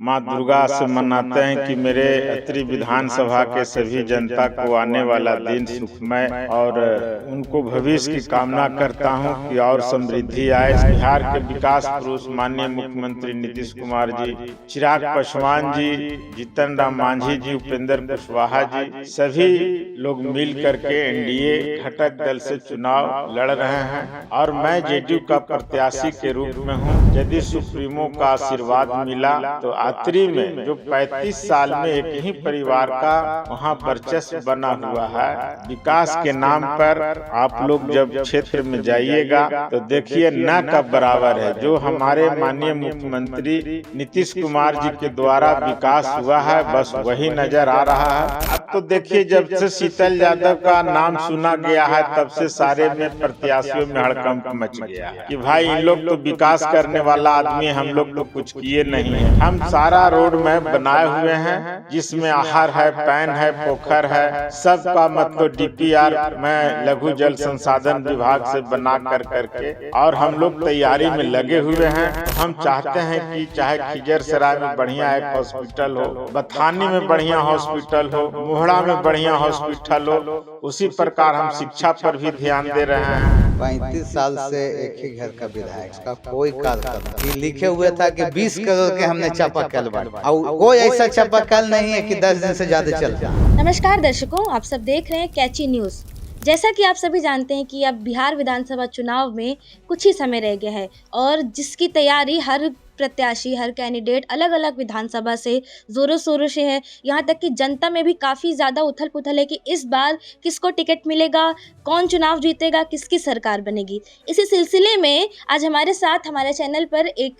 माँ दुर्गा से मनाते हैं कि मेरे अत्रि विधानसभा के सभी जनता को आने वाला दिन सुखमय और उनको भविष्य की कामना करता हूं कि और समृद्धि आए। बिहार के विकास पुरुष माननीय मुख्यमंत्री नीतीश कुमार जी, चिराग पासवान जी, जीतन राम मांझी जी, उपेंद्र कुशवाहा जी, सभी लोग मिल करके एनडीए घटक दल से चुनाव लड़ रहे हैं और मैं जेडीयू का प्रत्याशी के रूप में हूं। यदि सुप्रीमो का आशीर्वाद मिला तो अत्रि में जो 35 साल में एक ही परिवार का वहां वर्चस्व बना हुआ है, विकास के नाम पर आप लोग जब क्षेत्र में जाइएगा तो देखिए न का बराबर है। जो हमारे माननीय मुख्यमंत्री नीतीश कुमार जी के द्वारा विकास हुआ है बस वही नजर आ रहा है। अब तो देखिए जब से शीतल यादव का नाम सुना गया है तब से सारे में प्रत्याशियों में हड़कंप मच गया है कि भाई इन लोग तो विकास करने वाला आदमी, हम लोग तो कुछ किए नहीं है। हम सारा रोड मैप बनाए हुए हैं जिसमें आहार है, पैन है, पोखर है, सबका मतलब डीपीआर में लघु जल संसाधन विभाग से बना कर करके और हम लोग तैयारी में लगे हुए हैं। हम चाहते हैं कि चाहे खिजरसराय में बढ़िया एक हॉस्पिटल हो, बथानी में बढ़िया हॉस्पिटल हो, मोहड़ा में बढ़िया हॉस्पिटल हो, उसी प्रकार हम शिक्षा पर भी ध्यान दे रहे हैं। 35 साल से एक ही घर का विधायक का कोई कार्यक्रम लिखे हुए था कि 20 करोड़ के हमने चापाकल बना और कोई ऐसा चापाकल नहीं है कि 10 दिन से ज्यादा चल जाए। नमस्कार दर्शकों, आप सब देख रहे हैं कैची न्यूज। जैसा कि आप सभी जानते हैं कि अब बिहार विधानसभा चुनाव में कुछ ही समय रह गया है और जिसकी तैयारी हर प्रत्याशी, हर कैंडिडेट अलग अलग विधानसभा से जोरों शोरों से है। यहाँ तक कि जनता में भी काफ़ी ज़्यादा उथल पुथल है कि इस बार किसको टिकट मिलेगा, कौन चुनाव जीतेगा, किसकी सरकार बनेगी। इसी सिलसिले में आज हमारे साथ हमारे चैनल पर एक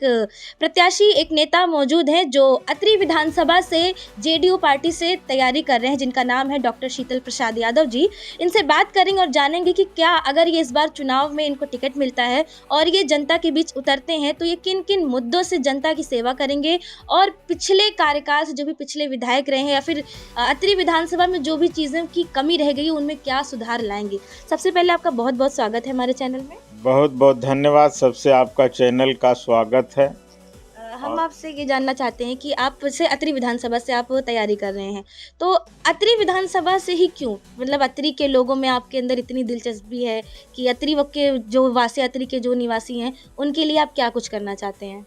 प्रत्याशी, एक नेता मौजूद हैं जो अत्रि विधानसभा से जेडीयू पार्टी से तैयारी कर रहे हैं, जिनका नाम है डॉक्टर शीतल प्रसाद यादव जी। इनसे बात करेंगे और जानेंगे कि क्या अगर ये इस बार चुनाव में इनको टिकट मिलता है और ये जनता के बीच उतरते हैं तो ये किन किन मुद्दों से जनता की सेवा करेंगे और पिछले कार्यकाल से जो भी पिछले विधायक रहे हैं या फिर अत्रि विधानसभा में जो भी चीज़ों की कमी रह गई उनमें क्या सुधार लाएंगे। सबसे पहले आपका बहुत बहुत स्वागत है हमारे चैनल में। बहुत बहुत धन्यवाद, सबसे आपका चैनल का स्वागत है। हम आपसे ये जानना चाहते हैं कि आप से अत्रि विधानसभा से आप तैयारी कर रहे हैं, तो अत्रि विधानसभा से ही क्यों? मतलब अत्रि के लोगों में आपके अंदर इतनी दिलचस्पी है कि अत्रि के जो वासी, अत्रि के जो निवासी हैं उनके लिए आप क्या कुछ करना चाहते हैं?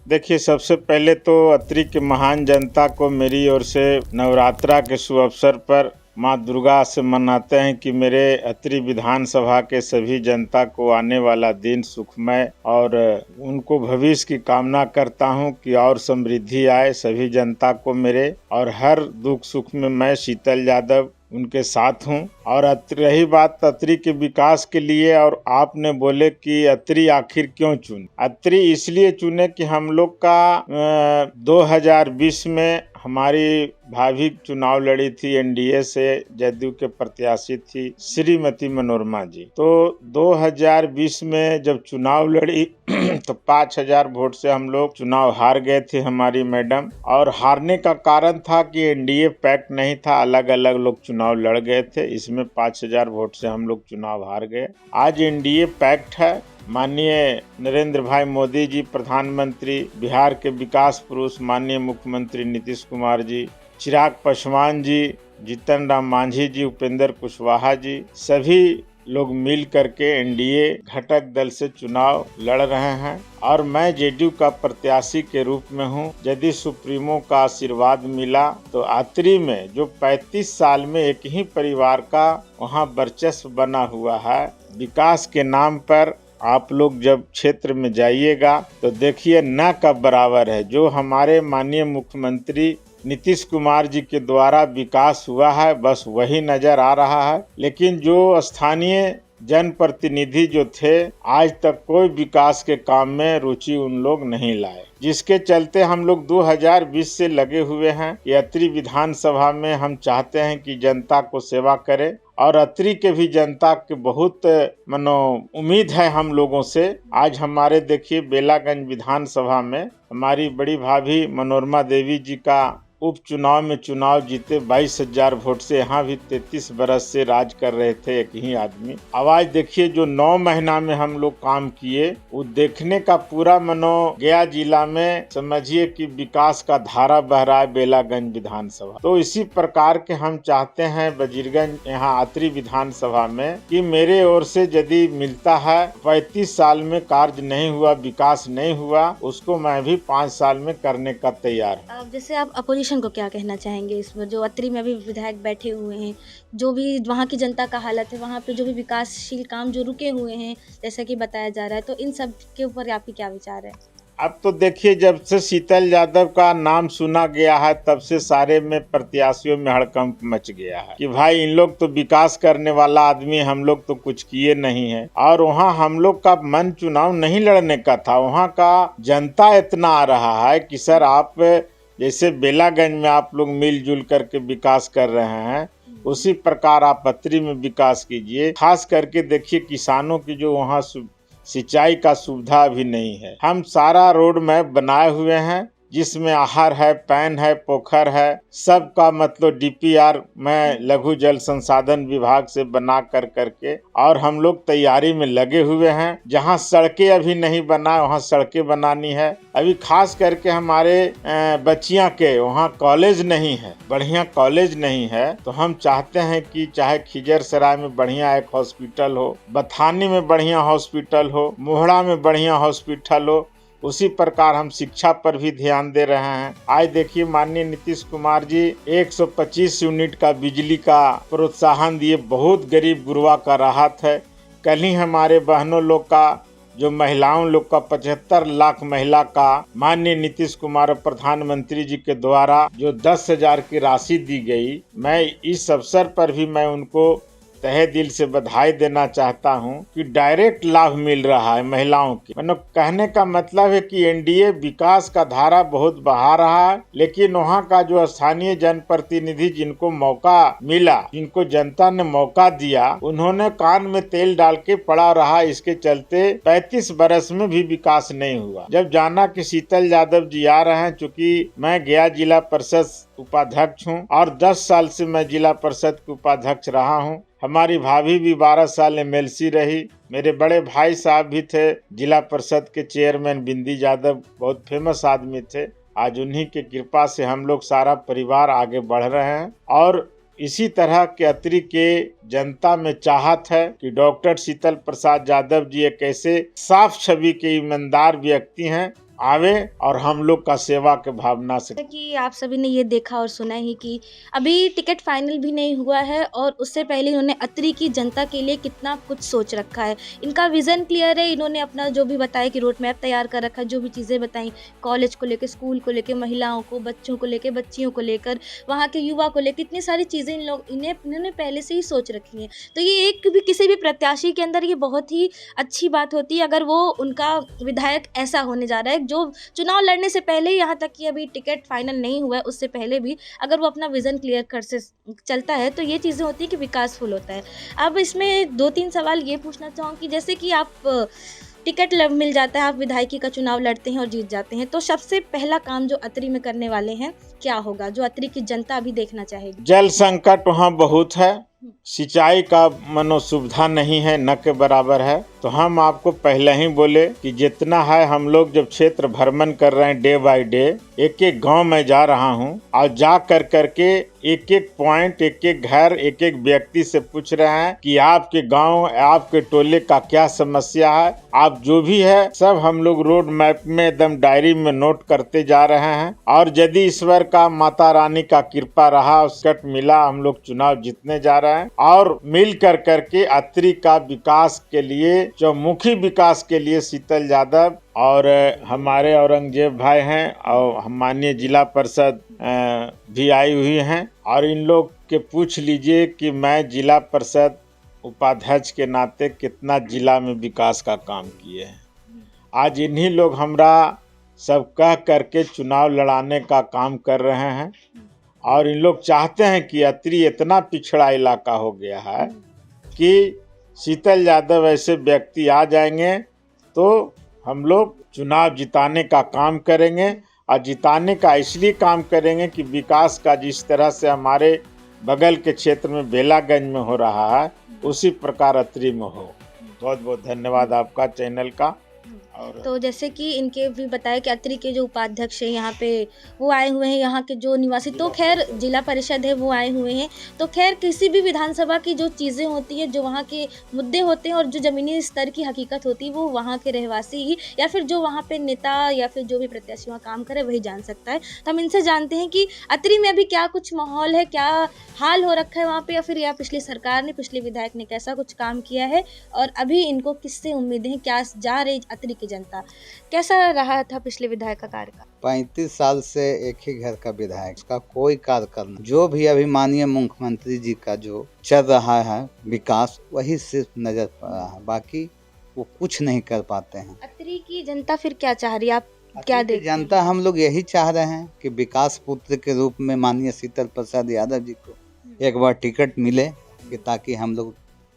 देखिए, सबसे पहले तो अत्रि के महान जनता को मेरी ओर से नवरात्रा के शुभ अवसर पर माँ दुर्गा से मनाते हैं कि मेरे अत्रि विधानसभा के सभी जनता को आने वाला दिन सुखमय और उनको भविष्य की कामना करता हूं कि और समृद्धि आए सभी जनता को मेरे, और हर दुख सुख में मैं शीतल यादव उनके साथ हूं। और रही बात अत्रि के विकास के लिए, और आपने बोले कि अत्रि आखिर क्यों चुने? अत्रि इसलिए चुने कि हम लोग का 2020 में हमारी भाभी चुनाव लड़ी थी एनडीए से, जदयू के प्रत्याशी थी श्रीमती मनोरमा जी। तो 2020 में जब चुनाव लड़ी तो 5000 वोट से हम लोग चुनाव हार गए थे हमारी मैडम, और हारने का कारण था कि एनडीए पैक्ट नहीं था, अलग अलग लोग चुनाव लड़ गए थे, इसमें 5000 वोट से हम लोग चुनाव हार गए। आज एनडीए पैक्ट है। माननीय नरेंद्र भाई मोदी जी प्रधानमंत्री, बिहार के विकास पुरुष माननीय मुख्यमंत्री नीतीश कुमार जी, चिराग पासवान जी, जीतन राम मांझी जी, उपेंद्र कुशवाहा जी, सभी लोग मिल करके एनडीए घटक दल से चुनाव लड़ रहे हैं और मैं जेडीयू का प्रत्याशी के रूप में हूं। यदि सुप्रीमो का आशीर्वाद मिला तो अत्रि में जो 35 साल में एक ही परिवार का वहां वर्चस्व बना हुआ है, विकास के नाम पर आप लोग जब क्षेत्र में जाइएगा तो देखिए न का बराबर है। जो हमारे माननीय मुख्यमंत्री नीतीश कुमार जी के द्वारा विकास हुआ है बस वही नजर आ रहा है, लेकिन जो स्थानीय जनप्रतिनिधि जो थे आज तक कोई विकास के काम में रुचि उन लोग नहीं लाए, जिसके चलते हम लोग 2020 से लगे हुए हैं। अत्रि विधानसभा में हम चाहते हैं कि जनता को सेवा करें और अत्रि के भी जनता के बहुत उम्मीद है हम लोगों से। आज हमारे देखिए बेलागंज विधानसभा में हमारी बड़ी भाभी मनोरमा देवी जी का उपचुनाव में चुनाव जीते 22,000 वोट से। यहाँ भी 33 बरस से राज कर रहे थे एक ही आदमी। अब आज देखिए जो 9 महीना में हम लोग काम किए, वो देखने का पूरा मनो गया जिला में समझिए कि विकास का धारा बह रहा है बेलागंज विधानसभा। तो इसी प्रकार के हम चाहते हैं वजीरगंज यहाँ अतरी विधानसभा में कि मेरे ओर से यदि मिलता है 35 साल में कार्य नहीं हुआ, विकास नहीं हुआ, उसको मैं भी 5 साल में करने का तैयार हूँ। अब जैसे आप अपोजिशन को क्या कहना चाहेंगे इस पर, जो अतरी में अभी विधायक बैठे हुए हैं, जो भी वहाँ की जनता का हालत है, वहाँ पे जो भी विकासशील काम जो रुके हुए हैं जैसा कि बताया जा रहा है, तो इन सब के ऊपर आपके क्या विचार है? अब तो देखिए जब से शीतल यादव का नाम सुना गया है तब से सारे में प्रत्याशियों में हड़कंप मच गया है कि भाई इन लोग तो विकास करने वाला आदमी, हम लोग तो कुछ किए नहीं है। और वहाँ हम लोग का मन चुनाव नहीं लड़ने का था, वहाँ का जनता इतना आ रहा है कि सर आप जैसे बेलागंज में आप लोग मिलजुल करके विकास कर रहे हैं, उसी प्रकार आप अतरी में विकास कीजिए। खास करके देखिए किसानों की जो वहाँ सिंचाई का सुविधा भी नहीं है। हम सारा रोड मैप बनाए हुए हैं जिसमें आहार है, पैन है, पोखर है, सबका मतलब डीपीआर में लघु जल संसाधन विभाग से बना कर करके और हम लोग तैयारी में लगे हुए हैं। जहां सड़कें अभी नहीं बना वहां सड़कें बनानी है। अभी खास करके हमारे बच्चियां के वहां कॉलेज नहीं है, बढ़िया कॉलेज नहीं है। तो हम चाहते हैं कि चाहे खिजरसराय में बढ़िया एक हॉस्पिटल हो, बथानी में बढ़िया हॉस्पिटल हो, मोहड़ा में बढ़िया हॉस्पिटल हो, उसी प्रकार हम शिक्षा पर भी ध्यान दे रहे हैं। आज देखिए माननीय नीतीश कुमार जी 125 यूनिट का बिजली का प्रोत्साहन दिए, बहुत गरीब गुरबा का राहत है। कल ही हमारे बहनों लोग का जो महिलाओं लोग का 75 लाख महिला का माननीय नीतीश कुमार प्रधानमंत्री जी के द्वारा जो 10,000 की राशि दी गई, मैं इस अवसर पर भी मैं उनको तहे दिल से बधाई देना चाहता हूं कि डायरेक्ट लाभ मिल रहा है महिलाओं की। मतलब कहने का मतलब है कि एनडीए विकास का धारा बहुत बढ़ा रहा है, लेकिन वहां का जो स्थानीय जनप्रतिनिधि जिनको मौका मिला, जिनको जनता ने मौका दिया, उन्होंने कान में तेल डाल के पड़ा रहा। इसके चलते 35 बरस में भी विकास नहीं हुआ। जब जाना कि शीतल यादव जी आ रहे हैं, चूँकि मैं गया जिला परिषद उपाध्यक्ष हूँ और 10 साल से मैं जिला परिषद के उपाध्यक्ष रहा हूँ। हमारी भाभी भी 12 साल एमएलसी रही। मेरे बड़े भाई साहब भी थे जिला परिषद के चेयरमैन बिंदी यादव, बहुत फेमस आदमी थे। आज उन्हीं की कृपा से हम लोग सारा परिवार आगे बढ़ रहे हैं और इसी तरह के अतरी के जनता में चाहत है कि डॉक्टर शीतल प्रसाद यादव जी एक ऐसे साफ छवि के ईमानदार व्यक्ति हैं, आवे और हम लोग का सेवा के भावना से। कि आप सभी ने ये देखा और सुना ही कि अभी टिकट फाइनल भी नहीं हुआ है और उससे पहले इन्होंने अतरी की जनता के लिए कितना कुछ सोच रखा है। इनका विज़न क्लियर है, इन्होंने अपना जो भी बताया कि रोड मैप तैयार कर रखा है, जो भी चीज़ें बताई कॉलेज को लेकर, स्कूल को लेकर, महिलाओं को, बच्चों को लेकर, बच्चियों को लेकर, वहाँ के युवा को लेकर, इतनी सारी चीज़ें इन्होंने पहले से ही सोच रखी हैं। तो ये एक भी किसी भी प्रत्याशी के अंदर ये बहुत ही अच्छी बात होती है अगर वो उनका विधायक ऐसा होने जा रहा है जो चुनाव लड़ने से पहले, यहाँ तक कि अभी टिकट फाइनल नहीं हुआ है उससे पहले भी अगर वो अपना विज़न क्लियर कर से चलता है, तो ये चीज़ें होती है कि विकास फुल होता है। अब इसमें 2-3 सवाल ये पूछना चाहूँगी, जैसे कि आप टिकट मिल जाता है, आप विधायकी का चुनाव लड़ते हैं और जीत जाते हैं, तो सबसे पहला काम जो अतरी में करने वाले हैं क्या होगा, जो अतरी की जनता अभी देखना चाहेगी? जल संकट वहाँ बहुत है, सिंचाई का मनो सुविधा नहीं है, न के बराबर है। तो हम आपको पहले ही बोले कि जितना है हम लोग जब क्षेत्र भ्रमण कर रहे हैं डे बाय डे, एक एक गांव में जा रहा हूं और जा कर करके एक एक पॉइंट, एक एक घर, एक एक व्यक्ति से पूछ रहे हैं कि आपके गांव, आपके टोले का क्या समस्या है। आप जो भी है सब हम लोग रोड मैप में एकदम डायरी में नोट करते जा रहे हैं और यदि ईश्वर का, माता रानी का कृपा रहा, टिकट मिला, हम लोग चुनाव जीतने जा रहे हैं और मिल कर करके अतरी का विकास के लिए, चौमुखी विकास के लिए शीतल यादव और हमारे औरंगजेब भाई हैं और माननीय जिला परिषद भी आई हुई हैं और इन लोग के पूछ लीजिए कि मैं जिला परिषद उपाध्यक्ष के नाते कितना जिला में विकास का काम किए हैं। आज इन्हीं लोग हमरा सब कह करके चुनाव लड़ाने का काम कर रहे हैं और इन लोग चाहते हैं कि अतरी इतना पिछड़ा इलाका हो गया है कि शीतल यादव ऐसे व्यक्ति आ जाएंगे तो हम लोग चुनाव जिताने का काम करेंगे और जिताने का इसलिए काम करेंगे कि विकास का जिस तरह से हमारे बगल के क्षेत्र में बेलागंज में हो रहा है उसी प्रकार अतरी में हो। बहुत बहुत धन्यवाद आपका चैनल का। और तो जैसे कि इनके भी बताया कि अत्रि के जो उपाध्यक्ष हैं यहाँ पे वो आए हुए हैं, यहाँ के जो निवासी, तो खैर जिला परिषद है वो आए हुए हैं। तो खैर किसी भी विधानसभा की जो चीज़ें होती हैं, जो वहाँ के मुद्दे होते हैं और जो ज़मीनी स्तर की हकीकत होती है वो वहाँ के रहवासी ही या फिर जो वहाँ पे नेता या फिर जो भी प्रत्याशी वहाँ काम करे वही जान सकता है। तो हम इनसे जानते हैं कि अत्रि में अभी क्या कुछ माहौल है, क्या हाल हो रखा है वहाँ पे, या फिर पिछली सरकार ने, पिछले विधायक ने कैसा कुछ काम किया है और अभी इनको किससे उम्मीदें हैं, क्या जा रही अत्रि की जनता, कैसा रहा था पिछले विधायक का कार्यकाल। 35 साल से एक ही घर का विधायक, का कोई कार्यक्रम, जो भी अभी माननीय मुख्यमंत्री जी का जो चल रहा है विकास वही सिर्फ नजर पड़ रहा है, बाकी वो कुछ नहीं कर पाते हैं। अत्रि की जनता फिर क्या चाह रही है, आप क्या अत्रि की देखते हैं? जनता हम लोग यही चाह रहे हैं कि विकास पुत्र के रूप में माननीय शीतल प्रसाद यादव जी को एक बार टिकट मिले कि ताकि हम लोग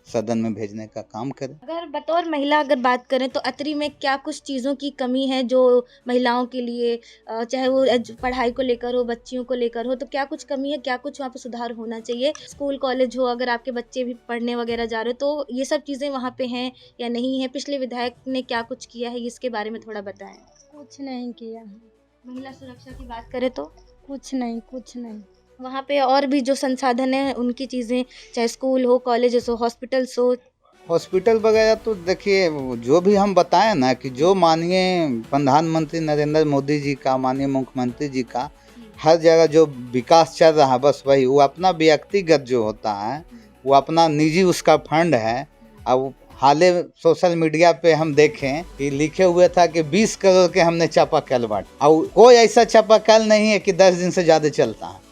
सदन में भेजने का काम करें। अगर बतौर महिला अगर बात करें तो अत्रि में क्या कुछ चीज़ों की कमी है जो महिलाओं के लिए, चाहे वो पढ़ाई को लेकर हो, बच्चियों को लेकर हो, तो क्या कुछ कमी है, क्या कुछ वहाँ पे सुधार होना चाहिए? स्कूल कॉलेज हो, अगर आपके बच्चे भी पढ़ने वगैरह जा रहे हो तो ये सब चीज़ें वहाँ पे हैं या नहीं है? पिछले विधायक ने क्या कुछ किया है इसके बारे में थोड़ा बताएं। कुछ नहीं किया, महिला सुरक्षा की बात करें तो कुछ नहीं। वहाँ पे और भी जो संसाधन है उनकी चीज़ें, चाहे स्कूल हो, कॉलेजेस हो, हॉस्पिटल्स हो। हॉस्पिटल वगैरह तो देखिए जो भी हम बताएं ना कि जो माननीय प्रधानमंत्री नरेंद्र मोदी जी का, माननीय मुख्यमंत्री जी का हर जगह जो विकास चल रहा है बस वही, वो अपना व्यक्तिगत जो होता है वो अपना निजी उसका फंड है। अब हाले सोशल मीडिया पे हम देखें कि लिखे हुए था कि 20 करोड़ के हमने चापाकल बांटे, और कोई ऐसा चापाकल नहीं है कि 10 दिन से ज़्यादा चलता है।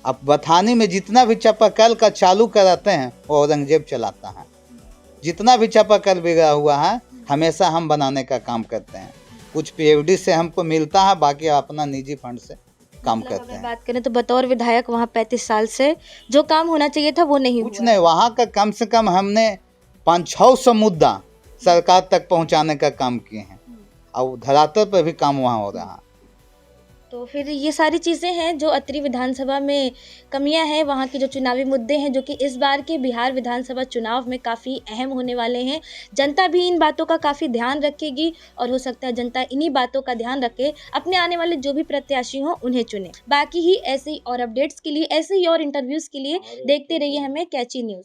अब बथानी में जितना भी चापाकल का चालू कराते हैं वो औरंगजेब चलाता है। जितना भी चापाकल बिगड़ा हुआ है हमेशा हम बनाने का काम करते हैं। कुछ पीएफडी से हमको मिलता है, बाकी अपना निजी फंड से काम मतलब करते अगर हैं। बात करें तो बतौर विधायक वहाँ 35 साल से जो काम होना चाहिए था वो नहीं कुछ हुआ। नहीं, वहाँ का कम से कम हमने 500-600 मुद्दा सरकार तक पहुँचाने का काम किए हैं और धरातल पर भी काम वहाँ हो रहा है। तो फिर ये सारी चीज़ें हैं जो अत्रि विधानसभा में कमियां हैं, वहाँ के जो चुनावी मुद्दे हैं जो कि इस बार के बिहार विधानसभा चुनाव में काफ़ी अहम होने वाले हैं। जनता भी इन बातों का काफ़ी ध्यान रखेगी और हो सकता है जनता इन्हीं बातों का ध्यान रखे, अपने आने वाले जो भी प्रत्याशी हों उन्हें चुने। बाकी ही ऐसे ही और अपडेट्स के लिए, ऐसे ही और इंटरव्यूज़ के लिए देखते रहिए हमें कैची न्यूज़।